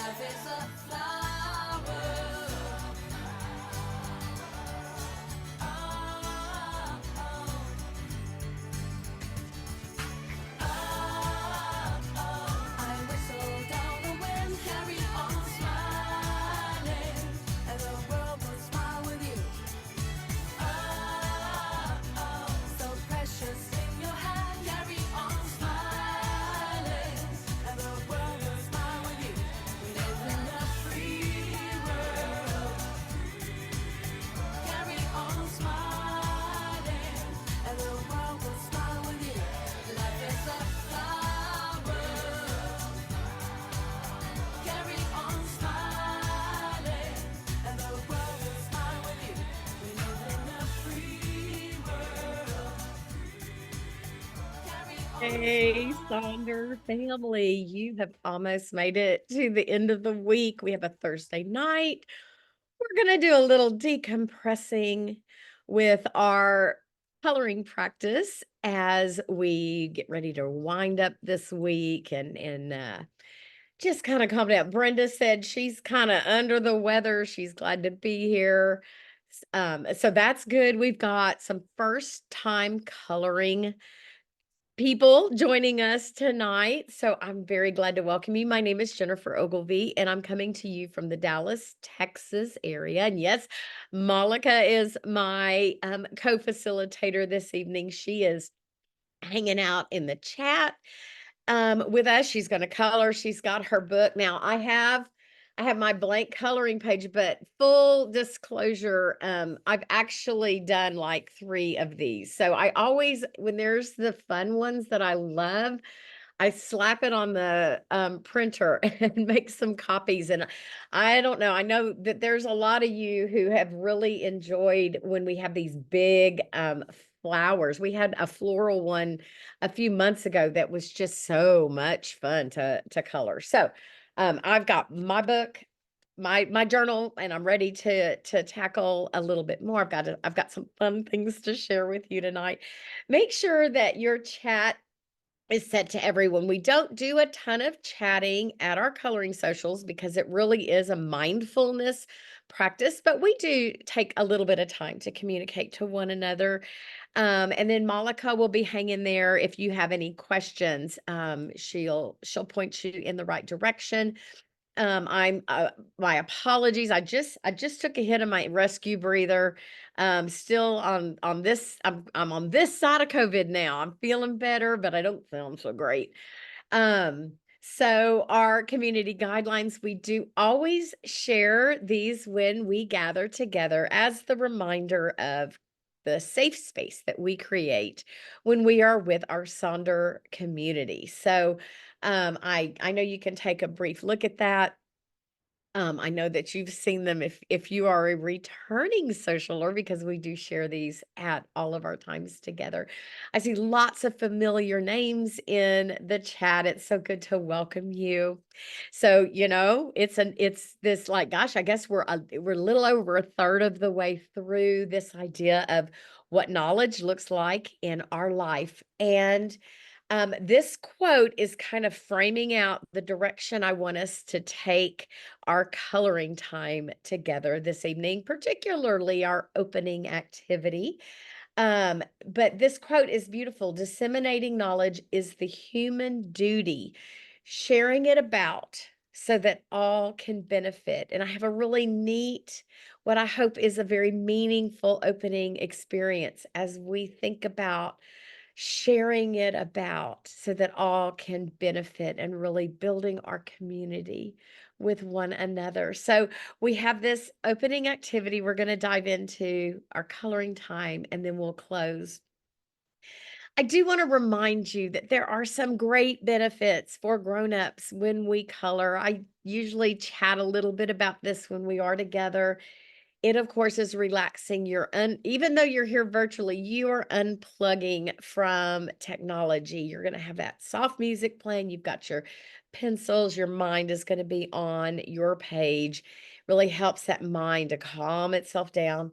Life is a flower. Oh, oh, I whistle down the wind, carry on smiling, and the world will smile with you. So precious in your hand, carry on smiling, and the world will smile with you. We live in a free world. Carry on smiling, and the world will smile with you. Life is a flower. Carry on smiling, and the world will smile with you. We live in a free world. Carry on Hey, Sonder family, you have almost made it to the end of the week. We have a Thursday night. We're going to do a little decompressing with our coloring practice as we get ready to wind up this week and just kind of calm down. Brenda said she's kind of under the weather. She's glad to be here. So that's good. We've got some first time coloring people joining us tonight. So I'm very glad to welcome you. My name is Jennifer Ogilvy, and I'm coming to you from the Dallas, Texas area. And yes, Malika is my co facilitator this evening. She is hanging out in the chat with us. She's going to color. She's got her book. Now I have my blank coloring page, but full disclosure, I've actually done like 3 of these. So I always, when there's the fun ones that I love, I slap it on the printer and make some copies. And I don't know. I know that there's a lot of you who have really enjoyed when we have these big flowers. We had a floral one a few months ago that was just so much fun to color. So I've got my book, my journal, and I'm ready to tackle a little bit more. I've got some fun things to share with you tonight. Make sure that your chat is set to everyone. We don't do a ton of chatting at our coloring socials because it really is a mindfulness practice, but we do take a little bit of time to communicate to one another. And then Malika will be hanging there. If you have any questions, she'll point you in the right direction. I'm my apologies. I just took a hit of my rescue breather. Still on this. I'm on this side of COVID now. I'm feeling better, but I don't feel so great. So our community guidelines, we do always share these when we gather together as the reminder of the safe space that we create when we are with our Sonder community. So I know you can take a brief look at that. I know that you've seen them if you are a returning socialer, because we do share these at all of our times together. I see lots of familiar names in the chat. It's so good to welcome you. So, it's this, like, gosh, I guess we're a little over a third of the way through this idea of what knowledge looks like in our life. And this quote is kind of framing out the direction I want us to take our coloring time together this evening, particularly our opening activity. But this quote is beautiful. Disseminating knowledge is the human duty, sharing it about so that all can benefit. And I have a really neat, what I hope is a very meaningful opening experience as we think about sharing it about so that all can benefit and really building our community with one another. So we have this opening activity. We're going to dive into our coloring time and then we'll close. I do want to remind you that there are some great benefits for grown-ups when we color. I usually chat a little bit about this when we are together. It, of course, is relaxing. Even though you're here virtually, you are unplugging from technology. You're going to have that soft music playing. You've got your pencils. Your mind is going to be on your page. Really helps that mind to calm itself down.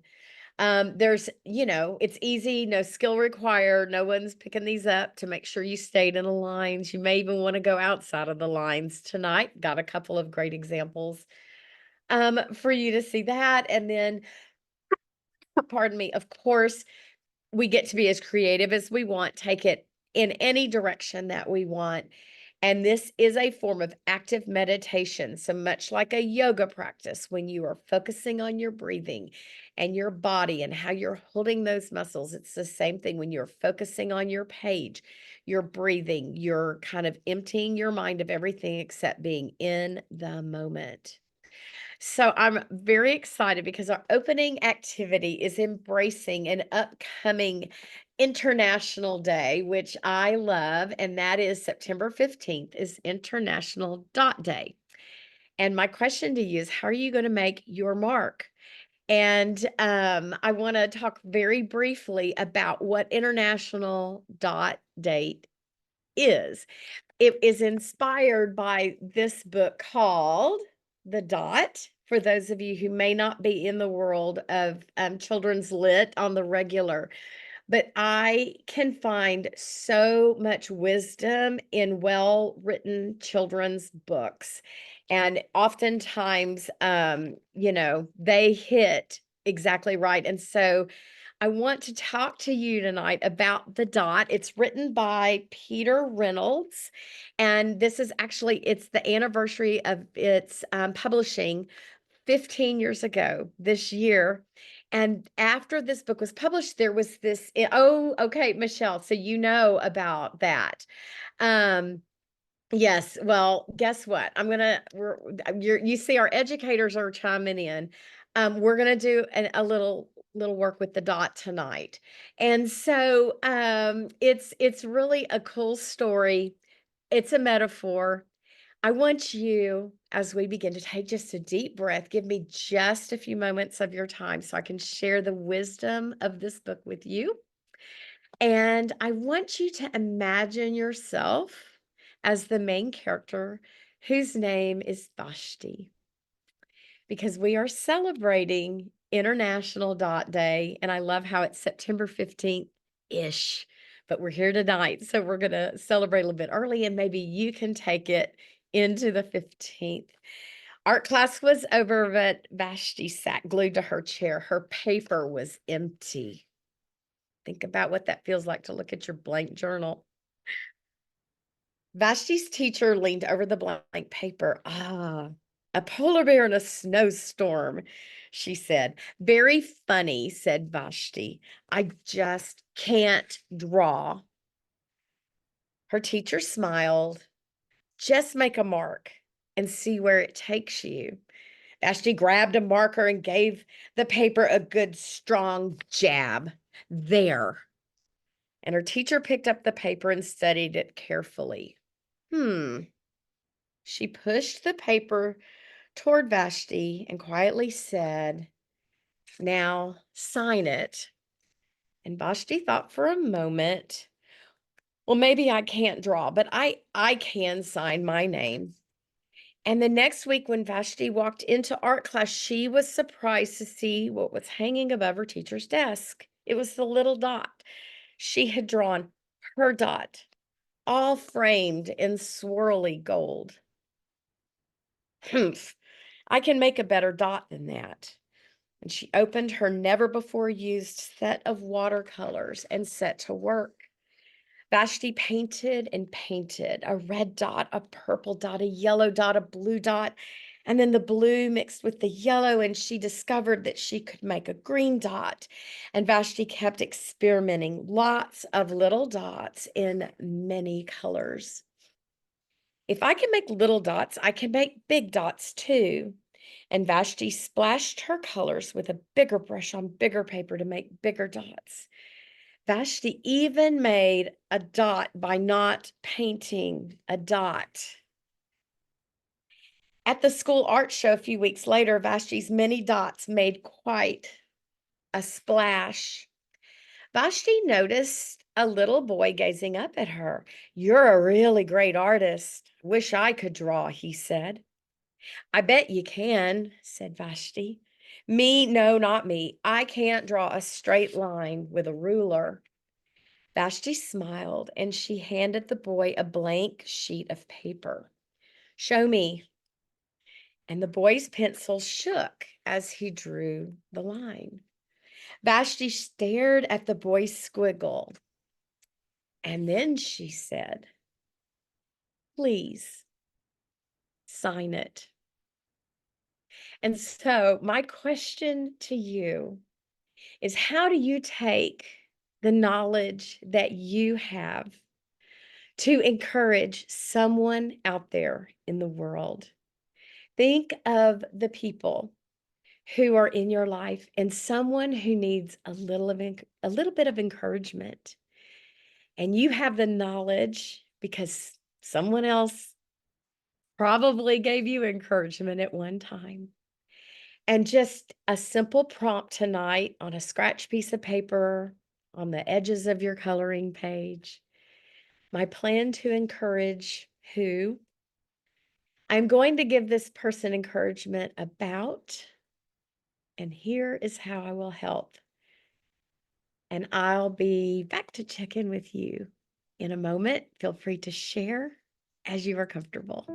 It's easy, no skill required. No one's picking these up to make sure you stayed in the lines. You may even want to go outside of the lines tonight. Got a couple of great examples for you to see that. And then, pardon me, of course, we get to be as creative as we want, take it in any direction that we want. And this is a form of active meditation. So much like a yoga practice, when you are focusing on your breathing and your body and how you're holding those muscles, it's the same thing when you're focusing on your page, your breathing, you're kind of emptying your mind of everything except being in the moment. So I'm very excited because our opening activity is embracing an upcoming International Day, which I love, and that is September 15th is International Dot Day. And my question to you is, how are you going to make your mark? And I want to talk very briefly about what International Dot Date is. It is inspired by this book called The Dot. For those of you who may not be in the world of children's lit on the regular, but I can find so much wisdom in well-written children's books. And oftentimes, they hit exactly right. And so I want to talk to you tonight about The Dot. It's written by Peter Reynolds, and this is actually it's the anniversary of its publishing 15 years ago this year. And after this book was published, there was oh, okay, Michelle, so you know about that. Um, Yes, well, guess what? You see our educators are chiming in. We're gonna do a little work with the dot tonight. And so it's really a cool story. It's a metaphor. I want you, as we begin, to take just a deep breath. Give me just a few moments of your time so I can share the wisdom of this book with you. And I want you to imagine yourself as the main character whose name is Vashti, because we are celebrating International Dot Day. And I love how it's September 15th ish, but we're here tonight. So we're going to celebrate a little bit early, and maybe you can take it into the 15th. Art class was over, but Vashti sat glued to her chair. Her paper was empty. Think about what that feels like to look at your blank journal. Vashti's teacher leaned over the blank paper. Ah, a polar bear in a snowstorm, she said. Very funny, said Vashti. I just can't draw. Her teacher smiled. Just make a mark and see where it takes you. Vashti grabbed a marker and gave the paper a good strong jab. There. And her teacher picked up the paper and studied it carefully. She pushed the paper toward Vashti and quietly said, now sign it. And Vashti thought for a moment, well, maybe I can't draw, but I can sign my name. And the next week, when Vashti walked into art class, she was surprised to see what was hanging above her teacher's desk. It was the little dot. She had drawn her dot, all framed in swirly gold. Humph, I can make a better dot than that. And she opened her never before used set of watercolors and set to work. Vashti painted and painted a red dot, a purple dot, a yellow dot, a blue dot, and then the blue mixed with the yellow, and she discovered that she could make a green dot. And Vashti kept experimenting, lots of little dots in many colors. If I can make little dots, I can make big dots too. And Vashti splashed her colors with a bigger brush on bigger paper to make bigger dots. Vashti even made a dot by not painting a dot. At the school art show a few weeks later, Vashti's many dots made quite a splash. Vashti noticed a little boy gazing up at her. You're a really great artist. Wish I could draw, he said. I bet you can, said Vashti. Me, no, not me. I can't draw a straight line with a ruler. Vashti smiled and she handed the boy a blank sheet of paper. Show me. And the boy's pencil shook as he drew the line. Vashti stared at the boy's squiggle. And then she said, please sign it. And so, my question to you is how do you take the knowledge that you have to encourage someone out there in the world? Think of the people who are in your life and someone who needs a little bit of encouragement. And you have the knowledge because someone else probably gave you encouragement at one time. And just a simple prompt tonight on a scratch piece of paper on the edges of your coloring page. My plan to encourage who? I'm going to give this person encouragement about, and here is how I will help. And I'll be back to check in with you in a moment. Feel free to share as you are comfortable.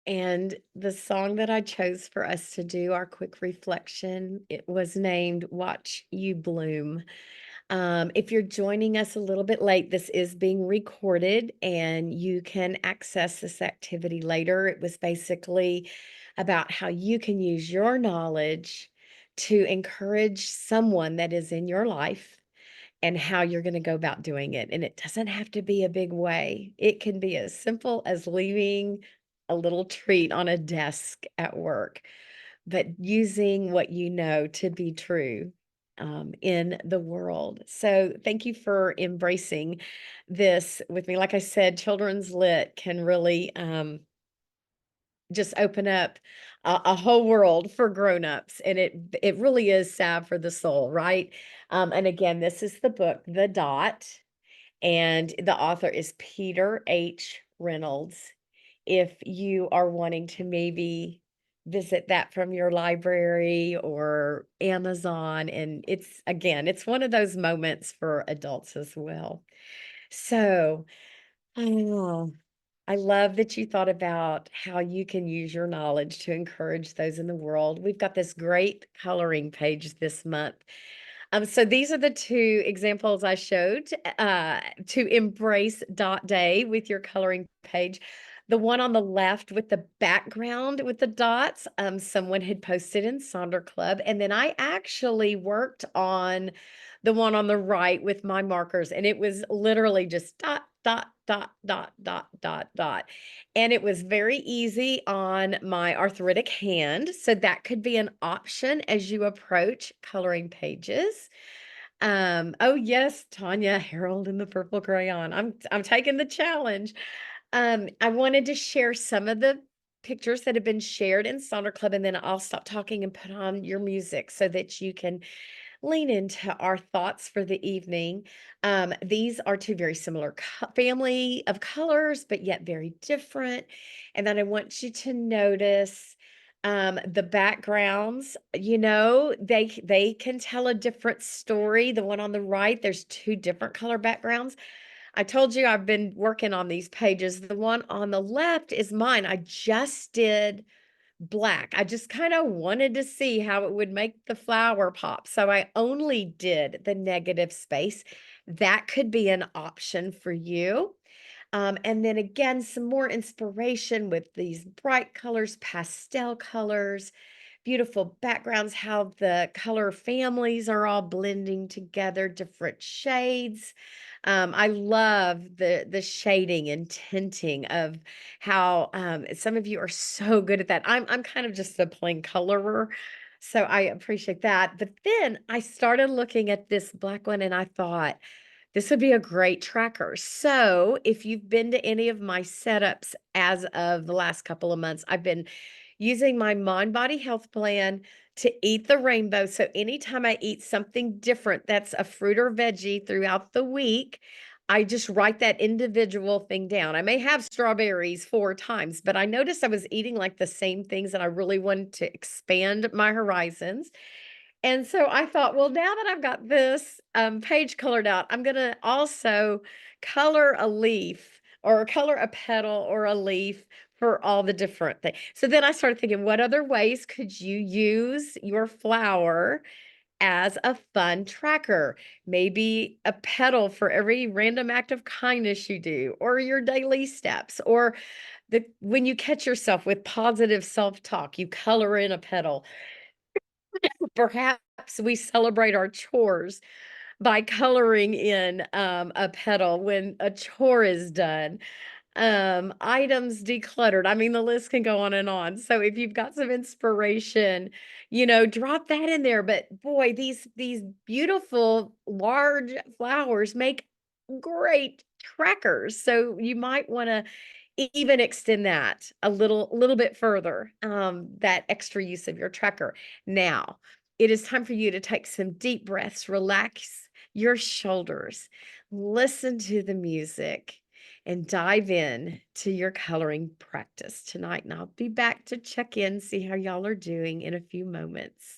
And the song that I chose for us to do our quick reflection, it was named Watch You Bloom. If you're joining us a little bit late, this is being recorded and you can access this activity later. It was basically about how you can use your knowledge to encourage someone that is in your life and how you're going to go about doing it. And it doesn't have to be a big way, it can be as simple as leaving a little treat on a desk at work, but using what you know to be true in the world. So, thank you for embracing this with me. Like I said, children's lit can really just open up a whole world for grown-ups, and it really is salve for the soul, right? And again, this is the book, The Dot, and the author is Peter H. Reynolds. If you are wanting to maybe visit that from your library or Amazon, and it's again, it's one of those moments for adults as well. So, oh, I love that you thought about how you can use your knowledge to encourage those in the world. We've got this great coloring page this month. So these are the two examples I showed to embrace Dot Day with your coloring page. The one on the left with the background with the dots, someone had posted in Sonder Club, and then I actually worked on the one on the right with my markers, and it was literally just dot, dot, dot, dot, dot, dot, dot. And it was very easy on my arthritic hand, so that could be an option as you approach coloring pages. Oh yes, Tanya, Harold in the purple crayon. I'm taking the challenge. I wanted to share some of the pictures that have been shared in Sonder Club, and then I'll stop talking and put on your music so that you can lean into our thoughts for the evening. These are two very similar family of colors, but yet very different. And then I want you to notice the backgrounds. They can tell a different story. The one on the right, there's two different color backgrounds. I told you I've been working on these pages. The one on the left is mine. I just did black. I just kind of wanted to see how it would make the flower pop. So I only did the negative space. That could be an option for you. And then again, some more inspiration with these bright colors, pastel colors, beautiful backgrounds, how the color families are all blending together, different shades. I love the shading and tinting of how some of you are so good at that. I'm kind of just a plain colorer, so I appreciate that. But then I started looking at this black one and I thought, this would be a great tracker. So, if you've been to any of my setups as of the last couple of months, I've been using my Mind Body Health Plan to eat the rainbow. So, anytime I eat something different that's a fruit or veggie throughout the week, I just write that individual thing down. I may have strawberries 4 times, but I noticed I was eating like the same things and I really wanted to expand my horizons. And so I thought, well, now that I've got this page colored out, I'm going to also color a leaf or color a petal or a leaf for all the different things. So then I started thinking, what other ways could you use your flower as a fun tracker? Maybe a petal for every random act of kindness you do, or your daily steps, or when you catch yourself with positive self-talk, you color in a petal. Perhaps we celebrate our chores by coloring in a petal when a chore is done. Items decluttered. I mean, the list can go on and on. So if you've got some inspiration, drop that in there. But boy, these beautiful large flowers make great trackers. So you might want to even extend that a little bit further, that extra use of your tracker. Now, it is time for you to take some deep breaths, relax your shoulders, listen to the music, and dive in to your coloring practice tonight. And I'll be back to check in, see how y'all are doing in a few moments.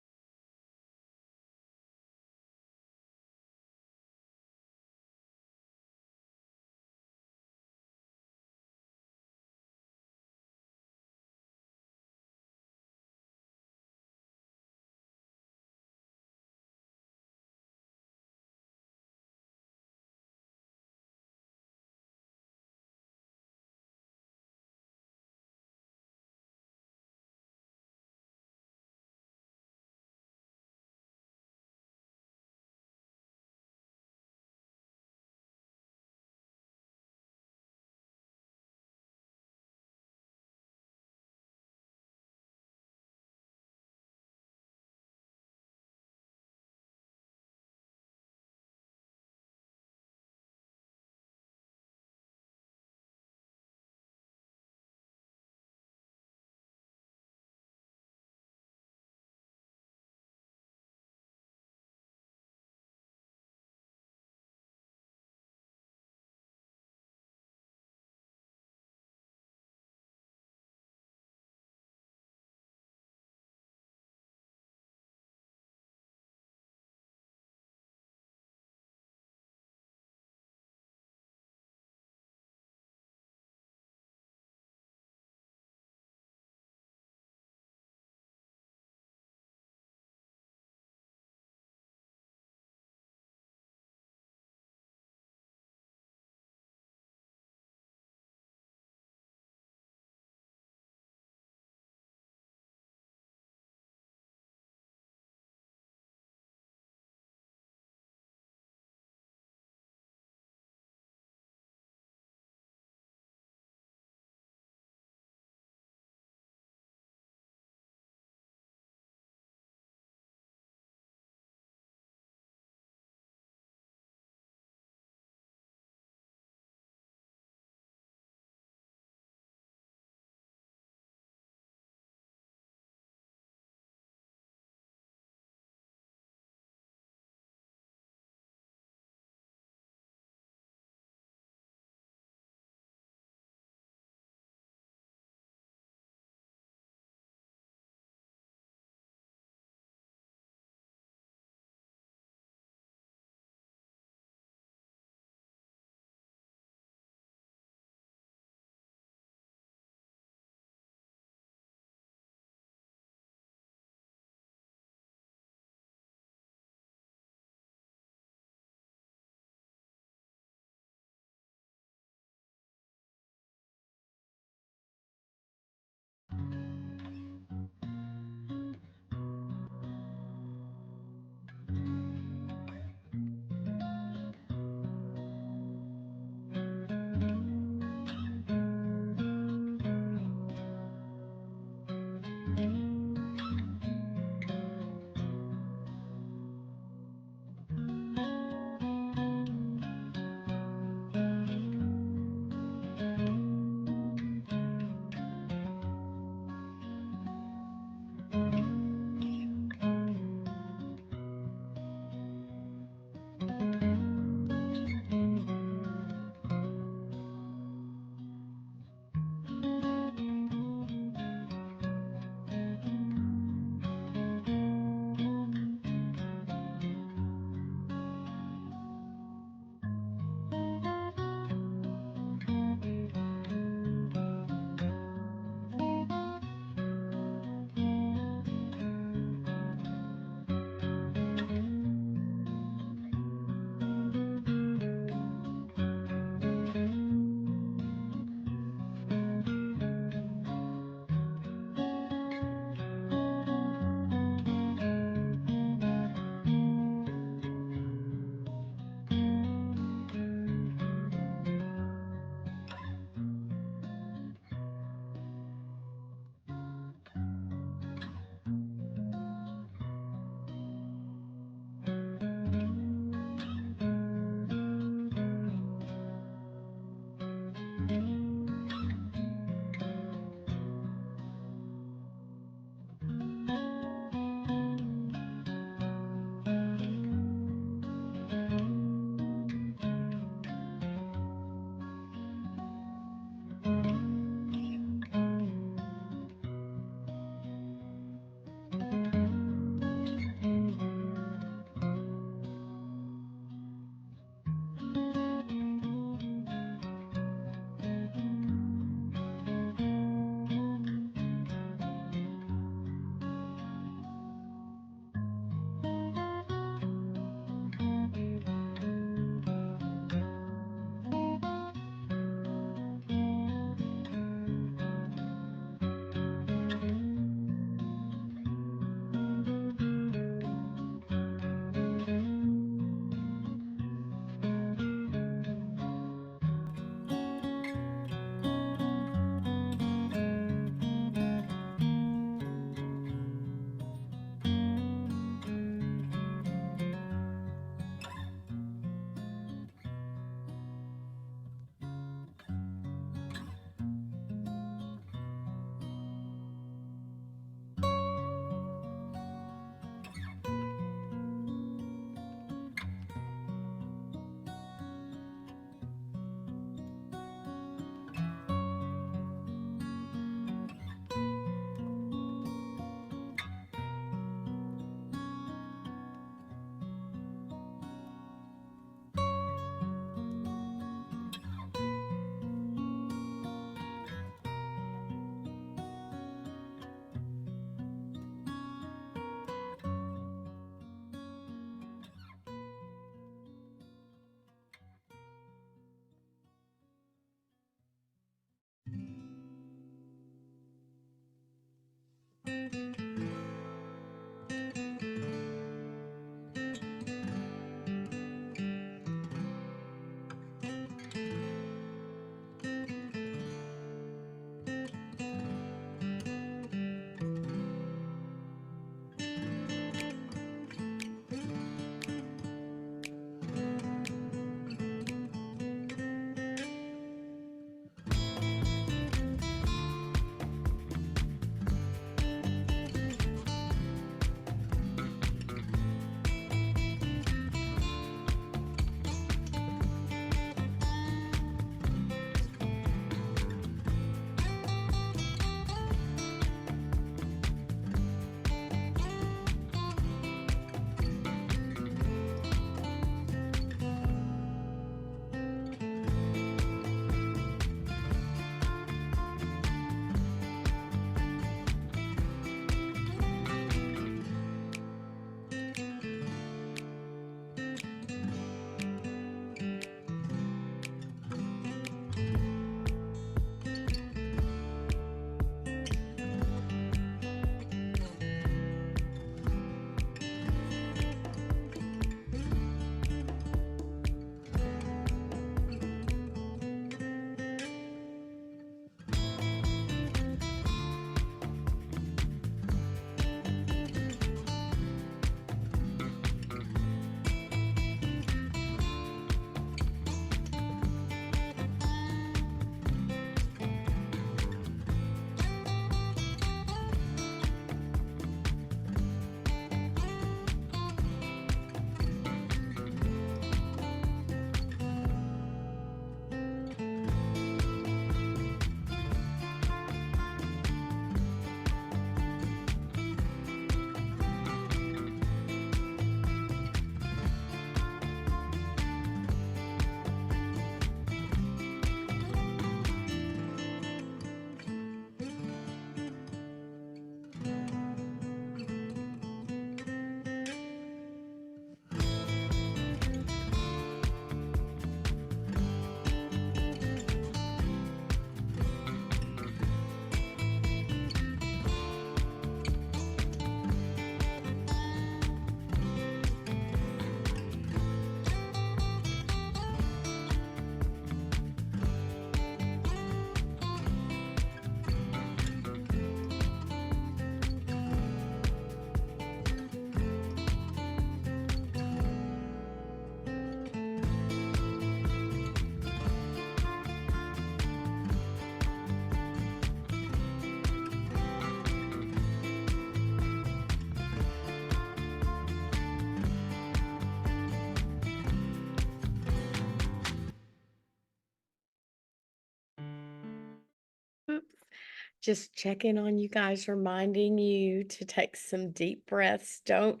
just checking on you guys, reminding you to take some deep breaths. Don't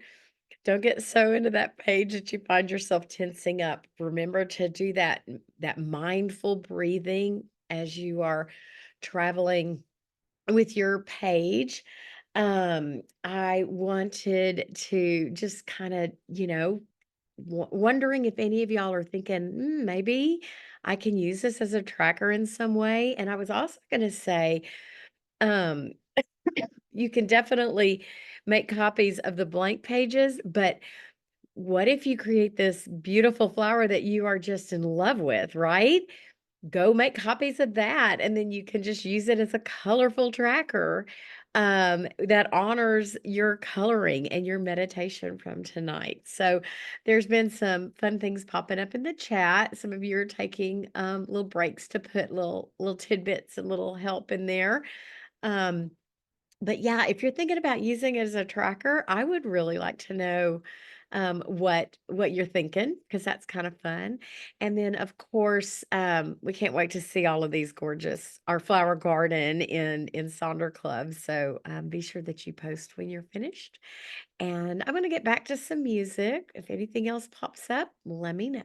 get so into that page that you find yourself tensing up. Remember to do that mindful breathing as you are traveling with your page. I wanted to just kind of, wondering if any of y'all are thinking, maybe I can use this as a tracker in some way. And I was also going to say, um, you can definitely make copies of the blank pages, but what if you create this beautiful flower that you are just in love with, right? Go make copies of that, and then you can just use it as a colorful tracker, that honors your coloring and your meditation from tonight. So, there's been some fun things popping up in the chat. Some of you are taking, little breaks to put little tidbits and little help in there. Um, but yeah, if you're thinking about using it as a tracker, I would really like to know what you're thinking because that's kind of fun. And then, of course, we can't wait to see all of these gorgeous our flower garden in Sonder Club. So be sure that you post when you're finished. And I'm going to get back to some music. If anything else pops up, let me know.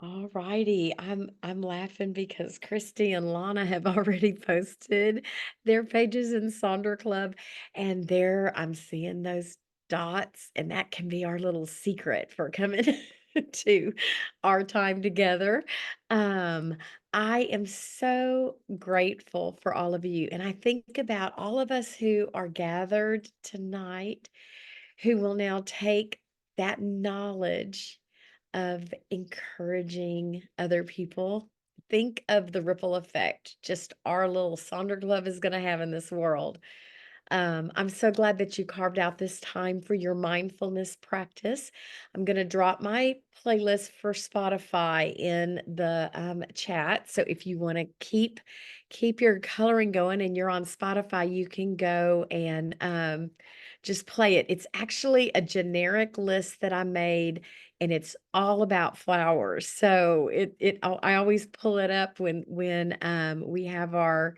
All righty. I'm laughing because Christy and Lana have already posted their pages in Sonder Club, and there I'm seeing those dots, and that can be our little secret for coming to our time together. Um, I am so grateful for all of you, and I think about all of us who are gathered tonight who will now take that knowledge of encouraging other people. Think of the ripple effect just our little Sonder Glove is going to have in this world. I'm so glad that you carved out this time for your mindfulness practice. I'm going to drop my playlist for Spotify in the chat. So if you want to keep your coloring going and you're on Spotify, you can go and just play it. It's actually a generic list that I made, and it's all about flowers. So I always pull it up when we have our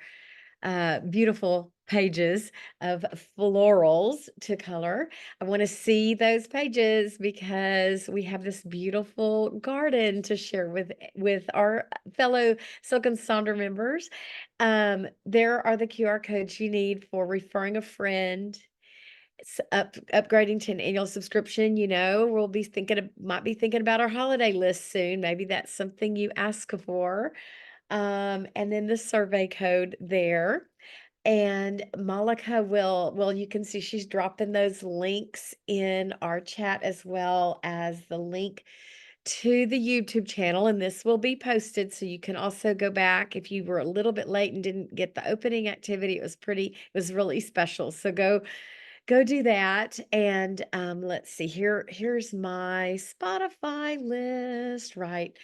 beautiful pages of florals to color. I want to see those pages because we have this beautiful garden to share with our fellow Silk and Sonder members. There are the QR codes you need for referring a friend. It's upgrading to an annual subscription. We'll be might be thinking about our holiday list soon. Maybe that's something you ask for. And then the survey code there. And Malika well, you can see she's dropping those links in our chat as well as the link to the YouTube channel. And this will be posted. So you can also go back if you were a little bit late and didn't get the opening activity. It was really special. So go do that. And let's see, here's my Spotify list right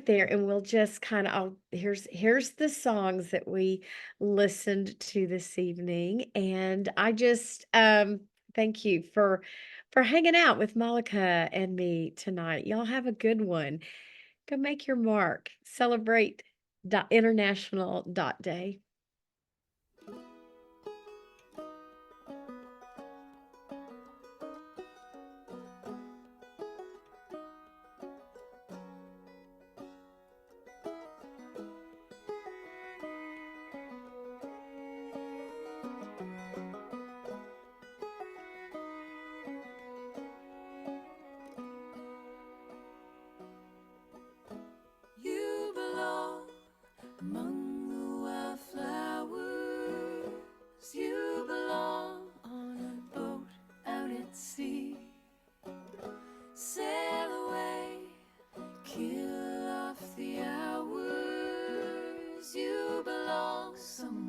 there, and we'll just kind of here's the songs that we listened to this evening, and I just thank you for hanging out with Malika and me tonight. Y'all have a good one. Go make your mark. Celebrate International Dot Day. You belong awesome